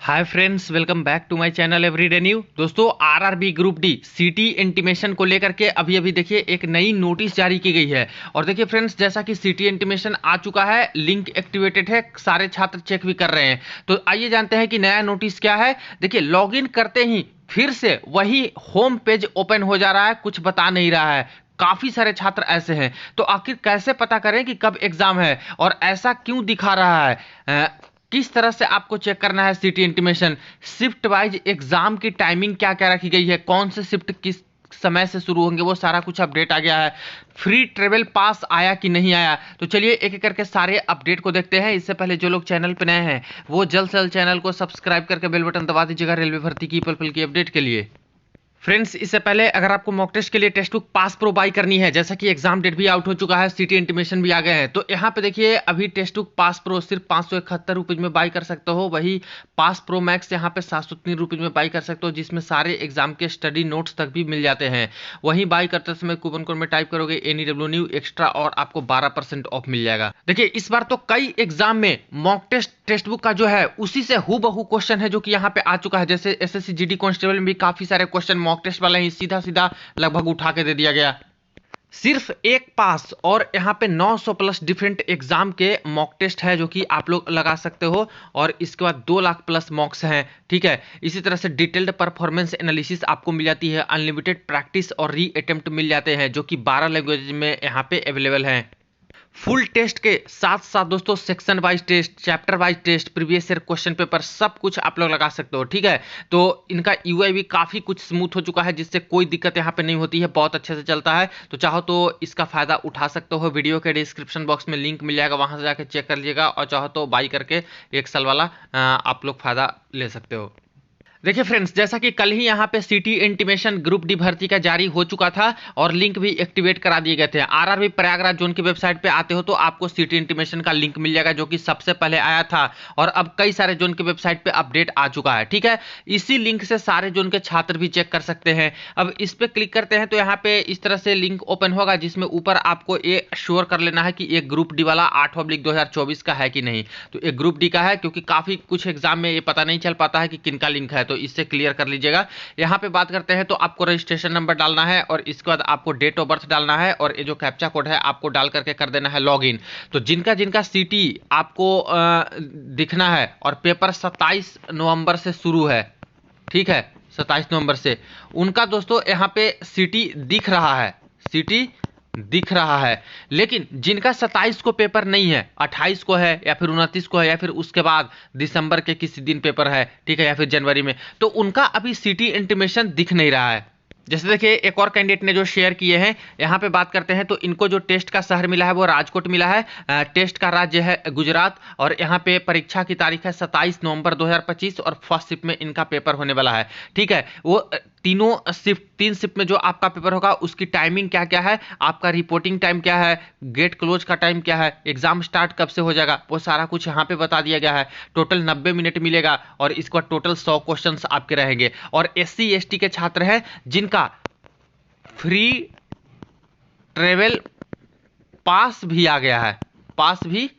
Hi friends, welcome back to my channel everyday new. दोस्तों, RRB group D city intimation को लेकर के अभी देखिए एक नई नोटिस जारी की गई है। और देखिए फ्रेंड्स, जैसा कि सीटी इंटीमेशन आ चुका है, लिंक एक्टिवेटेड है, सारे छात्र चेक भी कर रहे हैं। तो आइए जानते हैं कि नया नोटिस क्या है। देखिए, लॉगिन करते ही फिर से वही होम पेज ओपन हो जा रहा है, कुछ बता नहीं रहा है। काफी सारे छात्र ऐसे हैं, तो आखिर कैसे पता करें कि कब एग्जाम है और ऐसा क्यों दिखा रहा है। किस तरह से आपको चेक करना है सीटी इंटीमेशन, शिफ्ट वाइज एग्जाम की टाइमिंग क्या क्या रखी गई है, कौन से शिफ्ट किस समय से शुरू होंगे, वो सारा कुछ अपडेट आ गया है। फ्री ट्रेवल पास आया कि नहीं आया, तो चलिए एक एक करके सारे अपडेट को देखते हैं। इससे पहले जो लोग चैनल पर नए हैं वो जल्द से जल्द चैनल को सब्सक्राइब करके बेल बटन दबा दीजिएगा रेलवे भर्ती की पल पल की अपडेट के लिए। फ्रेंड्स, इससे पहले अगर आपको मॉक टेस्ट के लिए text book pass pro by करनी है, जैसा कि एग्जाम डेट भी आउट हो चुका है, सीटी इंटीमेशन भी आ गए हैं, तो यहाँ पे देखिए अभी टेक्स्ट बुक पास प्रो सिर्फ 571 रुपये में बाई कर सकते हो। वही पास प्रो मैक्स यहाँ पे 703 रुपये में बाई कर सकते हो, जिसमें सारे एग्जाम के स्टडी नोट्स तक भी मिल जाते हैं। वहीं बाई करते समय कूपन कोड में टाइप करोगे NEW न्यू एक्स्ट्रा और आपको 12% ऑफ मिल जाएगा। देखिए, इस बार तो कई एग्जाम में मॉक टेक्स्ट बुक का जो है उसी से हूबहू क्वेश्चन है जो कि यहाँ पे आ चुका है। जैसे SSC GD कांस्टेबल में भी काफी सारे क्वेश्चन मॉक टेस्ट वाले ही सीधा सीधा लगभग उठा के दे दिया गया। सिर्फ एक पास और यहाँ पे 900 प्लस डिफरेंट एग्जाम के मॉक टेस्ट है जो कि आप लोग लगा सकते हो, और इसके बाद 2 लाख प्लस मॉक्स हैं। ठीक है, इसी तरह से डिटेल्ड परफॉर्मेंस एनालिसिस आपको मिल जाती है, अनलिमिटेड प्रैक्टिस और री अटेम्प्ट मिल जाते हैं जो कि 12 लैंग्वेज में यहाँ पे अवेलेबल हैं। फुल टेस्ट के साथ साथ दोस्तों section wise test, chapter wise test, previous year question paper सब कुछ आप लोग लगा सकते हो। ठीक है, तो इनका UI भी काफी कुछ स्मूथ हो चुका है, जिससे कोई दिक्कत यहाँ पे नहीं होती है, बहुत अच्छे से चलता है। तो चाहो तो इसका फायदा उठा सकते हो। वीडियो के डिस्क्रिप्शन बॉक्स में लिंक मिल जाएगा, वहां से जाकर चेक कर लीजिएगा, और चाहो तो बाई करके 1 साल वाला आप लोग फायदा ले सकते हो। देखिए फ्रेंड्स, जैसा कि कल ही यहाँ पे सीटी इंटीमेशन ग्रुप डी भर्ती का जारी हो चुका था और लिंक भी एक्टिवेट करा दिए गए थे। आरआरबी प्रयागराज जोन की वेबसाइट पे आते हो तो आपको सीटी इंटीमेशन का लिंक मिल जाएगा जो कि सबसे पहले आया था, और अब कई सारे जोन की वेबसाइट पे अपडेट आ चुका है। ठीक है, इसी लिंक से सारे जोन के छात्र भी चेक कर सकते हैं। अब इस पे क्लिक करते हैं तो यहाँ पे इस तरह से लिंक ओपन होगा, जिसमें ऊपर आपको ये श्योर कर लेना है कि ये ग्रुप डी वाला 8/2024 का है कि नहीं। तो ये ग्रुप डी का है, क्योंकि काफी कुछ एग्जाम में ये पता नहीं चल पाता है कि किनका लिंक है, तो इससे क्लियर कर लीजिएगा। यहां पे बात करते हैं तो आपको रजिस्ट्रेशन नंबर डालना है, और इसके बाद आपको डेट ऑफ बर्थ डालना है, और ये जो कैप्चा कोड है आपको डाल करके कर देना है लॉगिन। तो जिनका जिनका सीटी आपको दिखना है, और पेपर 27 नवंबर से शुरू है, ठीक है, 27 नवंबर से, उनका दोस्तों यहाँ पे सीटी दिख रहा है, सीटी दिख रहा है। लेकिन जिनका 27 को पेपर नहीं है, 28 को है, या फिर 29 को है, या फिर उसके बाद दिसंबर के किसी दिन पेपर है, ठीक है, या फिर जनवरी में, तो उनका अभी सीटी इंटीमेशन दिख नहीं रहा है। जैसे देखिए एक और कैंडिडेट ने जो शेयर किए हैं, यहाँ पे बात करते हैं तो इनको जो टेस्ट का शहर मिला है वो राजकोट मिला है, टेस्ट का राज्य है गुजरात, और यहाँ पे परीक्षा की तारीख है 27 नवंबर 2025, और फर्स्ट शिफ्ट में इनका पेपर होने वाला है। ठीक है, वो तीनों शिफ्ट, 3 शिफ्ट में जो आपका पेपर होगा उसकी टाइमिंग क्या क्या है, आपका रिपोर्टिंग टाइम क्या है, गेट क्लोज का टाइम क्या है, एग्जाम स्टार्ट कब से हो जाएगा, वो सारा कुछ यहाँ पे बता दिया गया है। टोटल 90 मिनट मिलेगा, और इसके बाद टोटल 100 क्वेश्चन आपके रहेंगे। और SC ST के छात्र हैं जिनका फ्री ट्रेवल पास भी आ गया है, पास भी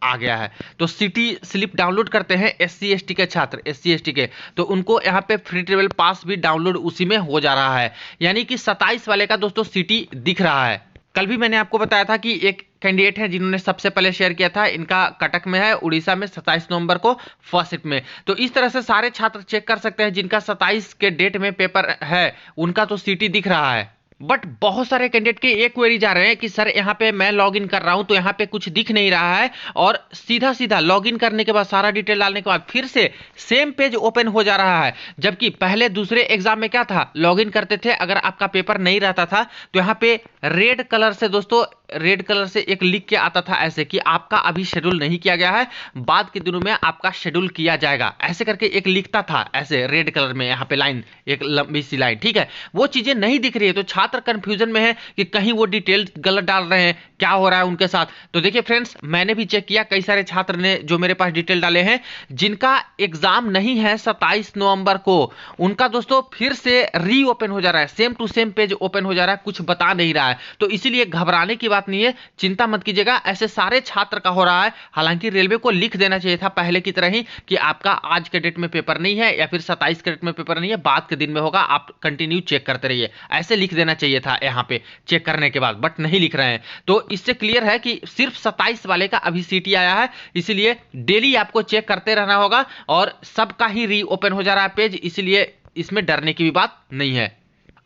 आ गया है, तो सिटी स्लिप डाउनलोड करते हैं SC ST के छात्र, SC ST के, तो उनको यहाँ पे फ्री ट्रेवल पास भी डाउनलोड उसी में हो जा रहा है। यानी कि 27 वाले का दोस्तों सिटी दिख रहा है। कल भी मैंने आपको बताया था कि एक कैंडिडेट है जिन्होंने सबसे पहले शेयर किया था, इनका कटक में है, उड़ीसा में, 27 नवंबर को फर्स्ट शिफ्ट में। तो इस तरह से सारे छात्र चेक कर सकते हैं, जिनका 27 के डेट में पेपर है उनका तो सिटी दिख रहा है। बट बहुत सारे कैंडिडेट के एक क्वेरी जा रहे हैं कि सर यहाँ पे मैं लॉगिन कर रहा हूं तो यहाँ पे कुछ दिख नहीं रहा है, और सीधा सीधा लॉगिन करने के बाद सारा डिटेल डालने के बाद फिर से सेम पेज ओपन हो जा रहा है। जबकि पहले दूसरे एग्जाम में क्या था, लॉगिन करते थे, अगर आपका पेपर नहीं रहता था तो यहाँ पे रेड कलर से दोस्तों, रेड कलर से एक लिख के आता था ऐसे कि आपका अभी शेड्यूल नहीं किया गया है, बाद के दिनों में आपका शेड्यूल किया जाएगा, ऐसे करके एक लिखता था ऐसे रेड कलर में, यहाँ पे लाइन, एक लंबी सी लाइन। ठीक है, वो चीजें नहीं दिख रही है, तो छात्र कंफ्यूजन में है कि कहीं वो डिटेल गलत डाल रहे हैं, क्या हो रहा है उनके साथ। तो देखिए फ्रेंड्स, मैंने भी चेक किया, कई सारे छात्र ने जो मेरे पास डिटेल डाले हैं, जिनका एग्जाम नहीं है 27 नवंबर को, उनका दोस्तों फिर से री ओपन हो जा रहा है, same to same page open हो जा रहा है, कुछ बता नहीं रहा है। तो इसीलिए घबराने की बात नहीं है, चिंता मत कीजिएगा, ऐसे सारे छात्र का हो रहा है। हालांकि रेलवे को लिख देना चाहिए था पहले की तरह ही कि आपका आज के डेट में पेपर नहीं है या फिर 27 के डेट में पेपर नहीं है, बाद के दिन में होगा, आप कंटिन्यू चेक करते रहिए, ऐसे लिख देना चाहिए था यहाँ पे चेक करने के बाद, बट नहीं लिख रहे हैं। तो इससे क्लियर है कि सिर्फ 27 वाले का अभी सीटी आया है, इसीलिए डेली आपको चेक करते रहना होगा और सबका ही रीओपन हो जा रहा है पेज, इसलिए इसमें डरने की भी बात नहीं है।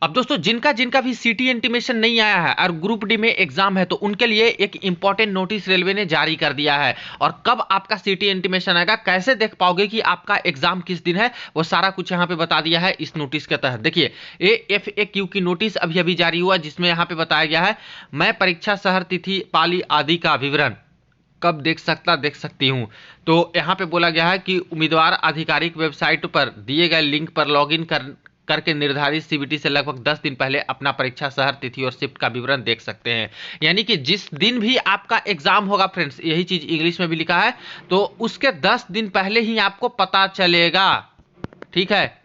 अब दोस्तों जिनका जिनका भी सीटी इंटीमेशन नहीं आया है और ग्रुप डी में एग्जाम है, तो उनके लिए एक इंपॉर्टेंट नोटिस रेलवे ने जारी कर दिया है। और कब आपका सीटी इंटीमेशन आएगा, कैसे देख पाओगे कि आपका एग्जाम किस दिन है, वो सारा कुछ यहाँ पे बता दिया है इस नोटिस के तहत। देखिए AFAQ की नोटिस अभी अभी जारी हुआ, जिसमें यहाँ पे बताया गया है, मैं परीक्षा शहर, तिथि, पाली आदि का विवरण कब देख सकती हूं। तो यहाँ पे बोला गया है कि उम्मीदवार आधिकारिक वेबसाइट पर दिए गए लिंक पर लॉगिन करके निर्धारित सीबीटी से लगभग 10 दिन पहले अपना परीक्षा शहर, तिथि और शिफ्ट का विवरण देख सकते हैं। यानी कि जिस दिन भी आपका एग्जाम होगा फ्रेंड्स, यही चीज इंग्लिश में भी लिखा है, तो उसके 10 दिन पहले ही आपको पता चलेगा, ठीक है,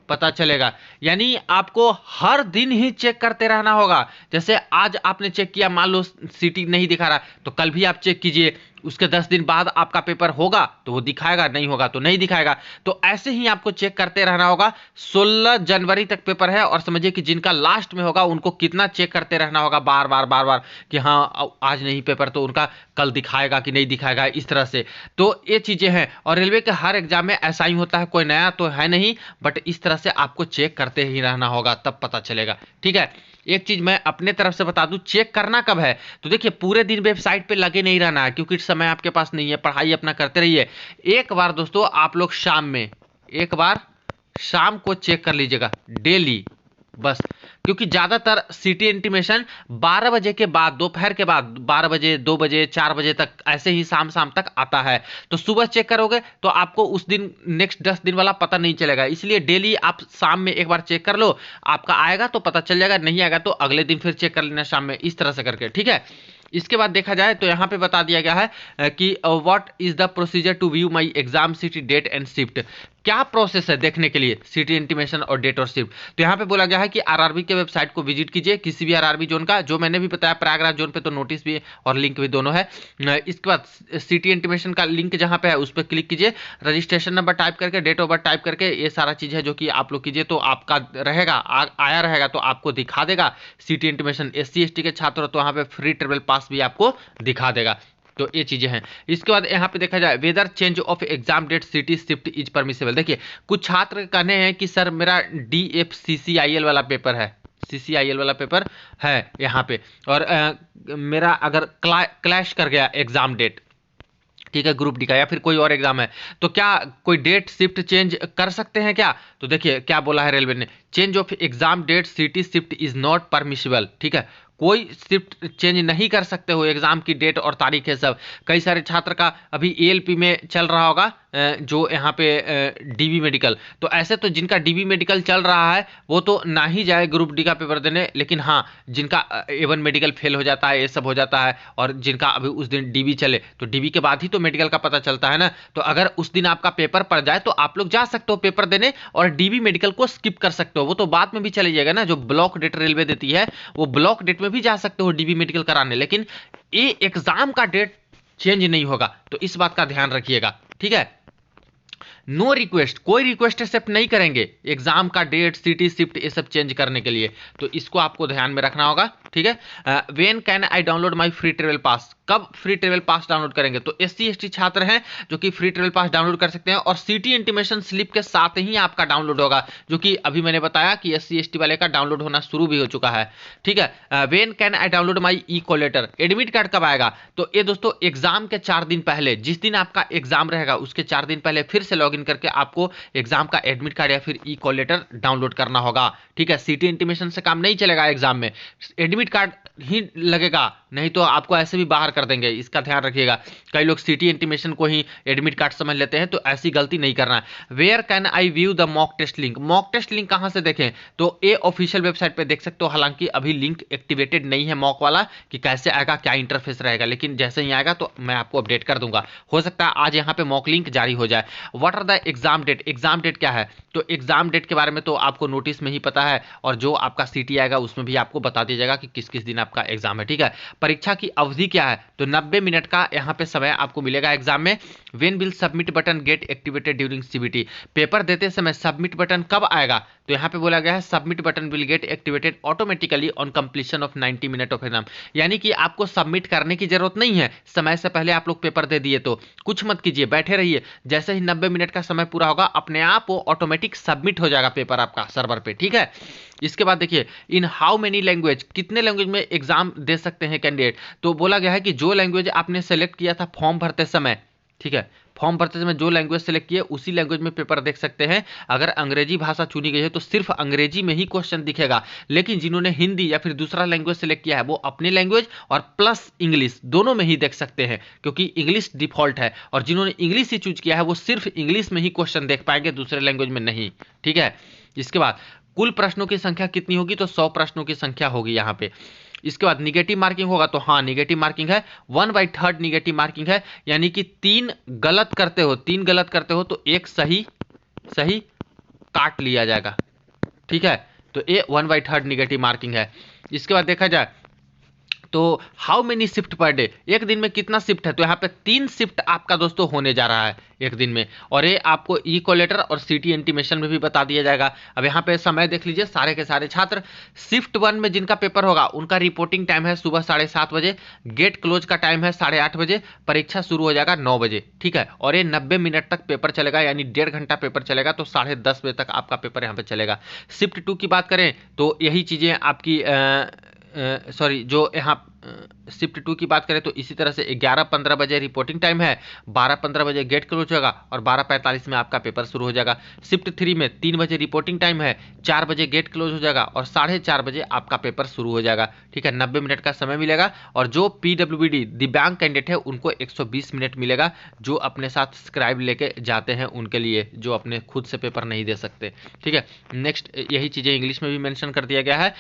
पता चलेगा। यानी आपको हर दिन ही चेक करते रहना होगा। जैसे आज आपने चेक किया, मान लो सीटी नहीं दिखा रहा, तो कल भी आप चेक कीजिए, उसके 10 दिन बाद आपका पेपर होगा तो वो दिखाएगा, नहीं होगा तो नहीं दिखाएगा। तो ऐसे ही आपको चेक करते रहना होगा। 16 जनवरी तक पेपर है और समझिए कि जिनका लास्ट में होगा उनको कितना चेक करते रहना होगा बार बार कि हाँ आज नहीं पेपर तो उनका कल दिखाएगा कि नहीं दिखाएगा, इस तरह से। तो ये चीजें हैं और रेलवे के हर एग्जाम में ऐसा ही होता है, कोई नया तो है नहीं, बट इस तरह से आपको चेक करते ही रहना होगा, तब पता चलेगा, ठीक है। एक चीज मैं अपने तरफ से बता दूं, चेक करना कब है, तो देखिए पूरे दिन वेबसाइट पे लगे नहीं रहना है, क्योंकि समय आपके पास नहीं है, पढ़ाई अपना करते रहिए। एक बार दोस्तों आप लोग एक बार शाम को चेक कर लीजिएगा डेली, बस। क्योंकि ज्यादातर सिटी इंटीमेशन 12 बजे के बाद, दोपहर के बाद 12 बजे, 2 बजे, 4 बजे तक, ऐसे ही शाम तक आता है। तो सुबह चेक करोगे तो आपको उस दिन नेक्स्ट 10 दिन वाला पता नहीं चलेगा, इसलिए डेली आप शाम में एक बार चेक कर लो, आपका आएगा तो पता चल जाएगा, नहीं आएगा तो अगले दिन फिर चेक कर लेना शाम में, इस तरह से करके, ठीक है। इसके बाद देखा जाए तो यहाँ पे बता दिया गया है कि what is the procedure to view my exam city date and shift, क्या प्रोसेस है देखने के लिए सिटी इंटीमेशन और डेट और शिफ्ट। तो यहाँ पे बोला गया है कि आरआरबी के वेबसाइट को विजिट कीजिए, किसी भी आरआरबी जोन का, जो मैंने भी बताया प्रयागराज जोन पे तो नोटिस भी और लिंक भी दोनों है। इसके बाद सिटी इंटीमेशन का लिंक जहाँ पे है उस पर क्लिक कीजिए, रजिस्ट्रेशन नंबर टाइप करके, डेट ऑफ बर्थ टाइप करके, ये सारा चीज है जो कि आप लोग कीजिए, तो आपका रहेगा, आया रहेगा तो आपको दिखा देगा सिटी इंटीमेशन। SC ST के छात्र तो वहाँ पे फ्री ट्रेवल पास भी आपको दिखा देगा। तो ये चीजें हैं। इसके बाद यहाँ पे देखा जाए whether change of exam date city shift is permissible. देखिए कुछ छात्र कहने हैं कि सर मेरा DFCCIL वाला पेपर है, CCIL वाला पेपर है यहाँ पे, और मेरा अगर क्लैश कर गया एग्जाम डेट, ठीक है, ग्रुप डी का या फिर कोई और एग्जाम है, तो क्या कोई डेट शिफ्ट चेंज कर सकते हैं क्या। तो देखिए क्या बोला है रेलवे ने, change of exam date city shift is not permissible, ठीक है, कोई शिफ्ट चेंज नहीं कर सकते हो, एग्जाम की डेट और तारीख है सब। कई सारे छात्र का अभी ALP में चल रहा होगा, जो यहाँ पे DB मेडिकल, तो ऐसे तो जिनका DB मेडिकल चल रहा है वो तो ना ही जाए ग्रुप डी का पेपर देने, लेकिन हाँ जिनका A1 मेडिकल फेल हो जाता है, ये सब हो जाता है, और जिनका अभी उस दिन DB चले, तो DB के बाद ही तो मेडिकल का पता चलता है ना। तो अगर उस दिन आपका पेपर पड़ जाए तो आप लोग जा सकते हो पेपर देने और DB मेडिकल को स्किप कर सकते हो, वो तो बाद में भी चले जाएगा ना, जो ब्लॉक डेट रेलवे देती है वो ब्लॉक डेट में भी जा सकते हो DB मेडिकल कराने, लेकिन ये एग्जाम का डेट चेंज नहीं होगा, तो इस बात का ध्यान रखिएगा, ठीक है। नो रिक्वेस्ट, कोई रिक्वेस्ट एक्सेप्ट नहीं करेंगे एग्जाम का डेट, सिटी शिफ्ट, ये सब चेंज करने के लिए, तो इसको आपको ध्यान में रखना होगा, ठीक है। When can I download my free travel pass, कब फ्री ट्रेवल पास डाउनलोड करेंगे, तो SC ST छात्र हैं जो कि फ्री ट्रेवल पास डाउनलोड कर सकते हैं, और सिटी इंटीमेशन स्लिप के साथ ही आपका डाउनलोड होगा, जो कि अभी मैंने बताया कि SC ST वाले का डाउनलोड होना शुरू भी हो चुका है, ठीक है। When can I download my ई-कॉलेटर, एडमिट कार्ड कब आएगा, तो ये दोस्तों एग्जाम के 4 दिन पहले, जिस दिन आपका एग्जाम रहेगा उसके 4 दिन पहले फिर से लॉगिन करके आपको एग्जाम का एडमिट कार्ड या फिर ई-कॉलेटर डाउनलोड करना होगा, ठीक है। सिटी इंटीमेशन से काम नहीं चलेगा, एग्जाम में एडमिट कार्ड ही लगेगा, नहीं तो आपको ऐसे भी बाहर कर देंगे, इसका ध्यान रखिएगा। कई लोग सिटी इंटीमेशन को ही एडमिट कार्ड समझ लेते हैं, तो ऐसी गलती नहीं करना है। Where can I view the mock test link, mock test link कहां से देखें, तो ये ऑफिशियल वेबसाइट पे देख सकते हो, हालांकि अभी लिंक एक्टिवेटेड नहीं है मॉक वाला, कि कैसे आएगा, क्या इंटरफेस रहेगा, लेकिन जैसे ही आएगा तो मैं आपको अपडेट कर दूंगा, हो सकता है आज यहाँ पे मॉक लिंक जारी हो जाए। What are the exam date, exam date क्या है, तो एग्जाम डेट के बारे में तो आपको नोटिस में ही पता है, और जो आपका सिटी आएगा उसमें भी आपको बता दिया जाएगा कि किस किस दिन आपका एग्जाम है, ठीक है। परीक्षा की अवधि क्या है, तो 90 मिनट का यहाँ पे समय आपको मिलेगा एग्जाम में। When will submit button gate activated during CBT, paper देते समय सबमिट बटन कब आएगा, तो यहाँ पे बोला गया है submit button will get activated automatically on completion of 90 minute of exam, यानी कि आपको सबमिट करने की जरूरत नहीं है, समय से पहले आप लोग पेपर दे दिए तो कुछ मत कीजिए, बैठे रहिए, जैसे ही 90 मिनट का समय पूरा होगा अपने आप वो ऑटोमेटिक सबमिट हो जाएगा पेपर आपका सर्वर पे, ठीक है। इसके बाद देखिए इन हाउ मेनी लैंग्वेज, कितने लैंग्वेज में एग्जाम दे सकते हैं कैंडिडेट, तो बोला गया है कि जो लैंग्वेज आपने सेलेक्ट किया था फॉर्म भरते समय, ठीक है, फॉर्म भरते समय जो लैंग्वेज सेलेक्ट किए उसी लैंग्वेज में पेपर देख सकते हैं। अगर अंग्रेजी भाषा चुनी गई है तो सिर्फ अंग्रेजी में ही क्वेश्चन दिखेगा, लेकिन जिन्होंने हिंदी या फिर दूसरा लैंग्वेज सेलेक्ट किया है वो अपनी लैंग्वेज और प्लस इंग्लिश दोनों में ही देख सकते हैं, क्योंकि इंग्लिश डिफॉल्ट है, और जिन्होंने इंग्लिश ही चूज किया है वो सिर्फ इंग्लिश में ही क्वेश्चन देख पाएंगे, दूसरे लैंग्वेज में नहीं, ठीक है। इसके बाद कुल प्रश्नों की संख्या कितनी होगी, तो 100 प्रश्नों की संख्या होगी यहाँ पे। इसके बाद निगेटिव मार्किंग होगा, तो हाँ निगेटिव मार्किंग है, 1/3 निगेटिव मार्किंग है, यानी कि 3 गलत करते हो तो एक सही काट लिया जाएगा, ठीक है, तो ये 1/3 निगेटिव मार्किंग है। इसके बाद देखा जाए तो how many shift per day, एक दिन में कितना शिफ्ट है, तो यहाँ पे 3 शिफ्ट आपका दोस्तों होने जा रहा है एक दिन में, और ये आपको ई कोलेटर और सिटी इंटीमेशन में भी बता दिया जाएगा। अब यहाँ पे समय देख लीजिए, सारे के सारे छात्र शिफ्ट 1 में जिनका पेपर होगा उनका रिपोर्टिंग टाइम है सुबह 7:30 बजे, गेट क्लोज का टाइम है 8:30 बजे, परीक्षा शुरू हो जाएगा 9 बजे, ठीक है, और ये 90 मिनट तक पेपर चलेगा, यानी 1.5 घंटा पेपर चलेगा, तो 10:30 बजे तक आपका पेपर यहाँ पे चलेगा। शिफ्ट 2 की बात करें तो यही चीजें आपकी सॉरी जो यहाँ शिफ्ट 2 की बात करें तो इसी तरह से 11:15 बजे रिपोर्टिंग टाइम है, 12:15 बजे गेट क्लोज होगा और 12:45 में आपका पेपर शुरू हो जाएगा। शिफ्ट 3 में 3 बजे रिपोर्टिंग टाइम है, 4 बजे गेट क्लोज हो जाएगा और 4:30 बजे आपका पेपर शुरू हो जाएगा, ठीक है, 90 मिनट का समय मिलेगा। और जो पीडब्ल्यूबीडी दिव्यांग कैंडिडेट है उनको 120 मिनट मिलेगा, जो अपने साथ स्क्राइब लेके जाते हैं उनके लिए, जो अपने खुद से पेपर नहीं दे सकते, ठीक है। नेक्स्ट यही चीजें इंग्लिश में भी मेंशन कर दिया गया है।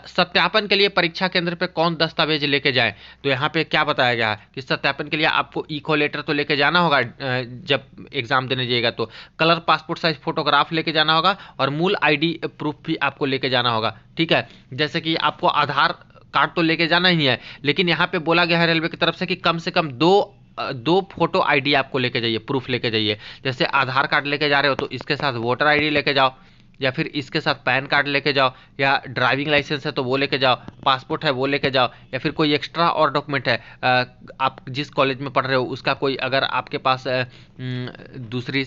सत्यापन के लिए परीक्षा केंद्र पे कौन दस्तावेज लेके जाए, तो यहाँ पे क्या बताया गया है कि सत्यापन के लिए आपको इको लेटर तो लेके जाना होगा, जब एग्जाम देने जाइएगा तो कलर पासपोर्ट साइज फोटोग्राफ लेके जाना होगा, और मूल आईडी प्रूफ भी आपको लेके जाना होगा, ठीक है। जैसे कि आपको आधार कार्ड तो लेके जाना ही है, लेकिन यहाँ पे बोला गया है रेलवे की तरफ से कि कम से कम दो फोटो आईडी आपको लेके जाइए, प्रूफ लेके जाइए। जैसे आधार कार्ड लेके जा रहे हो तो इसके साथ वोटर आईडी लेके जाओ, या फिर इसके साथ पैन कार्ड लेके जाओ, या ड्राइविंग लाइसेंस है तो वो लेके जाओ, पासपोर्ट है वो लेके जाओ, या फिर कोई एक्स्ट्रा और डॉक्यूमेंट है, आप जिस कॉलेज में पढ़ रहे हो उसका कोई, अगर आपके पास दूसरी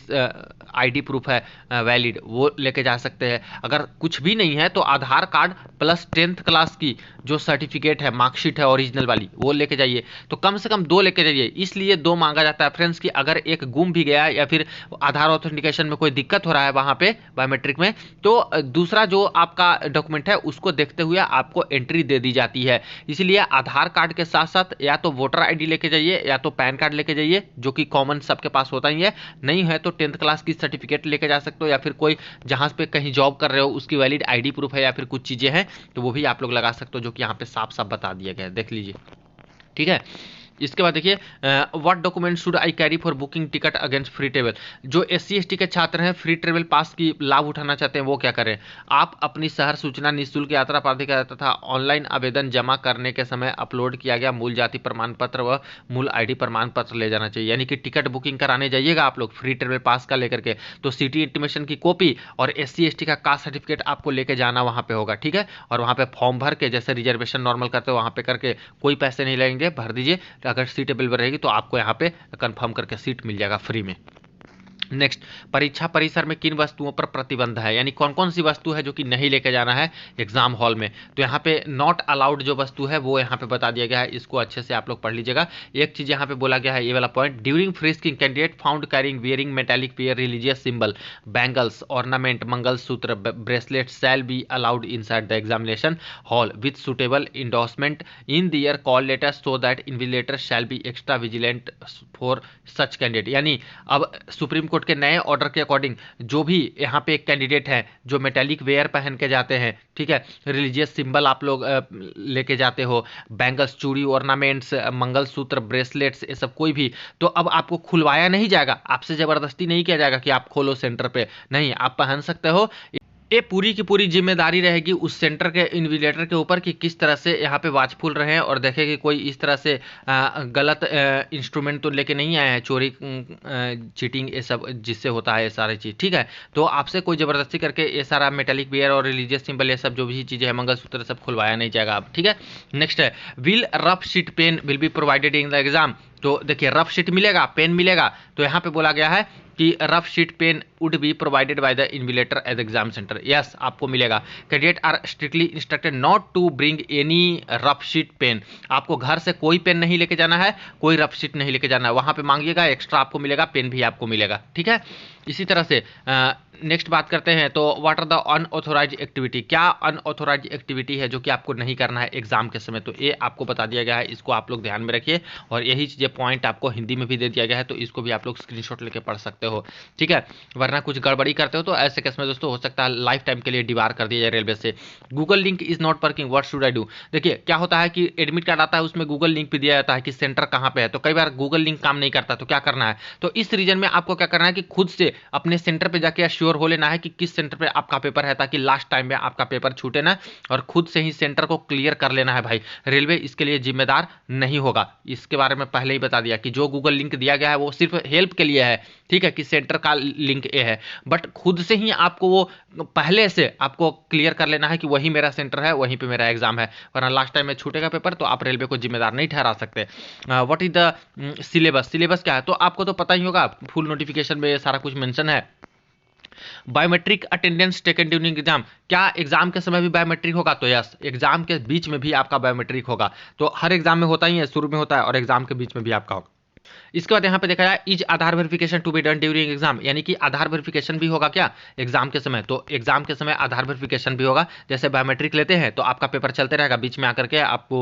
आईडी प्रूफ है वैलिड, वो लेके जा सकते हैं। अगर कुछ भी नहीं है तो आधार कार्ड प्लस 10th क्लास की जो सर्टिफिकेट है, मार्कशीट है ओरिजिनल वाली, वो लेके जाइए। तो कम से कम 2 लेके जाइए, इसलिए 2 मांगा जाता है फ्रेंड्स, कि अगर एक गुम भी गया या फिर आधार ऑथेंटिकेशन में कोई दिक्कत हो रहा है वहां पे बायोमेट्रिक में, तो दूसरा जो आपका डॉक्यूमेंट है उसको देखते हुए आपको एंट्री दे दी जाती है। इसलिए आधार कार्ड के साथ साथ या तो वोटर आईडी लेके जाइए या तो पैन कार्ड लेके जाइए, जो कि कॉमन सबके पास होता ही है, नहीं है तो 10th क्लास की सर्टिफिकेट लेके जा सकते हो, या फिर कोई जहां पे कहीं जॉब कर रहे हो उसकी वैलिड आईडी प्रूफ है, या फिर कुछ चीजें हैं तो वो भी आप लोग लगा सकते हो, जो कि यहाँ पे साफ साफ बता दिया गया है, देख लीजिए, ठीक है। इसके बाद देखिए what document should I carry for booking ticket against free travel, जो SC ST के छात्र हैं फ्री ट्रेवल पास की लाभ उठाना चाहते हैं वो क्या करें, आप अपनी शहर सूचना निःशुल्क यात्रा प्राधिकार तथा ऑनलाइन आवेदन जमा करने के समय अपलोड किया गया मूल जाति प्रमाण पत्र व मूल ID प्रमाण पत्र ले जाना चाहिए। यानी कि टिकट बुकिंग कराने जाइएगा आप लोग फ्री ट्रेवल पास का लेकर के, तो सिटी इंटीमेशन की कॉपी और SC ST का कास्ट सर्टिफिकेट आपको लेके जाना वहां पे होगा, ठीक है। और वहां पे फॉर्म भर के, जैसे रिजर्वेशन नॉर्मल करते हो वहां पे करके, कोई पैसे नहीं लगेंगे, भर दीजिए, अगर सीट अवेलेबल रहेगी तो आपको यहाँ पे कंफर्म करके सीट मिल जाएगा फ्री में। नेक्स्ट, परीक्षा परिसर में किन वस्तुओं पर प्रतिबंध है, यानी कौन कौन सी वस्तु है जो कि नहीं लेके जाना है एग्जाम हॉल में, तो यहाँ पे नॉट अलाउड जो वस्तु है वो यहाँ पे बता दिया गया है, इसको अच्छे से आप लोग पढ़ लीजिएगा। एक चीज यहाँ पे बोला गया है, ये वाला point, during frisking candidate found carrying wearing metallic pair religious symbol bangles ornament mangalsutra bracelet shall be allowed inside the examination hall with suitable endorsement in their call letter so that invigilator shall be extra vigilant for such candidate. यानी अब supreme court के नए order के according जो भी यहाँ पे एक कैंडिडेट है जो मेटालिक वेयर पहन के जाते हैं, ठीक है, रिलीजियस सिंबल आप लोग लेके जाते हो, बैंगल्स, चूड़ी, ऑर्नामेंट्स, मंगलसूत्र, ब्रेसलेट्स, ये सब कोई भी, तो अब आपको खुलवाया नहीं जाएगा, आपसे जबरदस्ती नहीं किया जाएगा कि आप खोलो सेंटर पे, नहीं, आप पहन सकते हो। ये पूरी की पूरी जिम्मेदारी रहेगी उस सेंटर के इन्विजिलेटर के ऊपर कि किस तरह से यहाँ पे वाचफुल रहे हैं और देखें कि कोई इस तरह से गलत इंस्ट्रूमेंट तो लेके नहीं आए हैं, चोरी चीटिंग ये सब जिससे होता है ये सारी चीज़, ठीक है। तो आपसे कोई ज़बरदस्ती करके ये सारा मेटालिक वेयर और रिलीजियस सिंबल ये सब जो भी चीज़ें हैं, मंगलसूत्र सब खुलवाया नहीं जाएगा आप, ठीक है। नेक्स्ट है, will rough sheet pen will be provided in the exam. तो देखिए रफ शीट मिलेगा, पेन मिलेगा, तो यहाँ पे बोला गया है कि rough sheet pen would be provided by the invigilator at exam centre. Yes, आपको मिलेगा। Candidate are strictly instructed not to bring any rough sheet pen. आपको घर से कोई पेन नहीं लेके जाना है, कोई रफ शीट नहीं लेके जाना है, वहां पे मांगिएगा, एक्स्ट्रा आपको मिलेगा, पेन भी आपको मिलेगा, ठीक है। इसी तरह से नेक्स्ट बात करते हैं, तो what are the unauthorise activity. क्या अनऑथोराइज एक्टिविटी है जो कि आपको नहीं करना है एग्जाम के समय, तो ये आपको बता दिया गया है, इसको आप लोग ध्यान में रखिए। और यही चीज़ें पॉइंट आपको हिंदी में भी दे दिया गया है, तो इसको भी आप लोग स्क्रीनशॉट लेके पढ़ सकते हो, ठीक है। वरना कुछ गड़बड़ी करते हो तो ऐसे केस में दोस्तों हो सकता है लाइफ टाइम के लिए डिबार कर दिया जाए रेलवे से। Google link is not working, what should I do. देखिए क्या होता है कि एडमिट कार्ड आता है, उसमें गूगल लिंक भी दिया जाता है कि सेंटर कहाँ पे है, तो कई बार गूगल लिंक काम नहीं करता, तो क्या करना है, तो इस रीजन में आपको क्या करना है कि खुद से अपने सेंटर पे जाके श्योर हो लेना है कि किस सेंटर पे आपका पेपर है, ताकि लास्ट टाइम में आपका पेपर छूटे ना, और खुद से ही सेंटर को क्लियर कर लेना है भाई। रेलवे इसके लिए जिम्मेदार नहीं होगा, इसके बारे में पहले ही बता दिया कि जो गूगल लिंक दिया गया है वो सिर्फ हेल्प के लिए है, ठीक है, कि सेंटर का लिंक ए है, बट खुद से ही आपको वो पहले से आपको क्लियर कर लेना है कि वही मेरा सेंटर है, वहीं पे मेरा एग्जाम है, वरना लास्ट टाइम में छूटेगा पेपर तो आप रेलवे को जिम्मेदार नहीं ठहरा सकते। What is the syllabus, syllabus क्या है, तो आपको तो पता ही होगा, फुल नोटिफिकेशन में सारा कुछ मेंशन है। Biometric attendance taken during exam, क्या एग्जाम के समय भी बायोमेट्रिक होगा, तो यस, एग्जाम के बीच में भी आपका बायोमेट्रिक होगा। तो हर एग्जाम में होता ही है, शुरू में होता है और एग्जाम के बीच में भी आपका होगा। इसके बाद यहाँ पे देखा जाए, is Aadhaar verification to be done during exam, यानी कि आधार वेरिफिकेशन भी होगा क्या एग्जाम के समय, तो एग्जाम के समय आधार वेरिफिकेशन भी होगा। जैसे बायोमेट्रिक लेते हैं तो आपका पेपर चलते रहेगा, बीच में आकर के आपको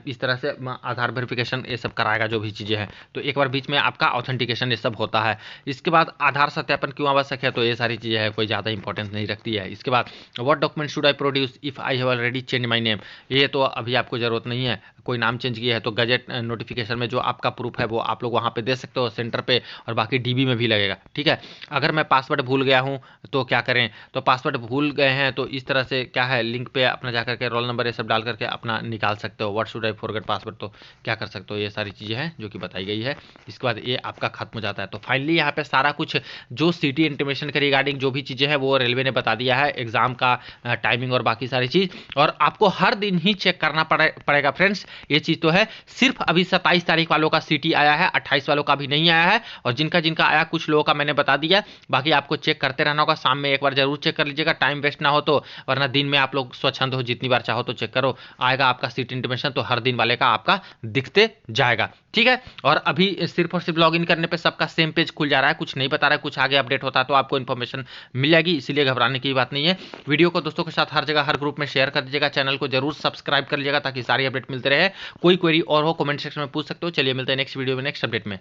इस तरह से आधार वेरिफिकेशन ये सब कराएगा जो भी चीज़ें हैं, तो एक बार बीच में आपका ऑथेंटिकेशन ये सब होता है। इसके बाद आधार सत्यापन क्यों आवश्यक है, तो ये सारी चीज़ें हैं, कोई ज़्यादा इंपॉर्टेंस नहीं रखती है। इसके बाद what document should I produce if I have already change my name, ये तो अभी आपको जरूरत नहीं है, कोई नाम चेंज किया है तो गजट नोटिफिकेशन में जो आपका प्रूफ है वो आप लोग वहाँ पे दे सकते हो सेंटर पे, और बाकी डीबी में भी लगेगा, ठीक है। अगर मैं पासवर्ड भूल गया हूँ तो क्या करें, तो पासवर्ड भूल गए हैं तो इस तरह से क्या है, लिंक पे अपना जाकर के रोल नंबर ये सब डाल करके अपना निकाल सकते हो। What should I forget password, तो क्या कर सकते हो, ये सारी चीज़ें हैं जो कि बताई गई है। इसके बाद ये आपका खत्म हो जाता है। तो फाइनली यहाँ पे सारा कुछ जो सिटी इंटीमेशन के रिगार्डिंग जो भी चीज़ें हैं वो रेलवे ने बता दिया है, एग्जाम का टाइमिंग और बाकी सारी चीज़, और आपको हर दिन ही चेक करना पड़ेगा फ्रेंड्स। ये चीज़ तो है, सिर्फ अभी 27 तारीख वालों का सिटी आया है, 28 वालों का भी नहीं आया है, और जिनका जिनका आया कुछ लोगों का मैंने बता दिया, बाकी आपको चेक करते रहना होगा। शाम में एक बार जरूर चेक कर लीजिएगा, टाइम वेस्ट ना हो तो, वरना दिन में आप लोग स्वच्छंद हो, जितनी बार चाहो तो चेक करो, आएगा आपका सीट इंटीमेशन, तो हर दिन वाले का आपका दिखते जाएगा, ठीक है। और अभी सिर्फ और सिर्फ लॉगिन करने पे सबका सेम पेज खुल जा रहा है, कुछ नहीं बता रहा है, कुछ आगे अपडेट होता है तो आपको इन्फॉर्मेशन मिल जाएगी, इसीलिए घबराने की बात नहीं है। वीडियो को दोस्तों के साथ हर जगह हर ग्रुप में शेयर कर दीजिएगा, चैनल को जरूर सब्सक्राइब कर लीजिएगा ताकि सारी अपडेट मिलते रहे। कोई क्वेरी और हो कमेंट सेक्शन में पूछ सकते हो। चलिए मिलते हैं नेक्स्ट वीडियो में नेक्स्ट अपडेट में।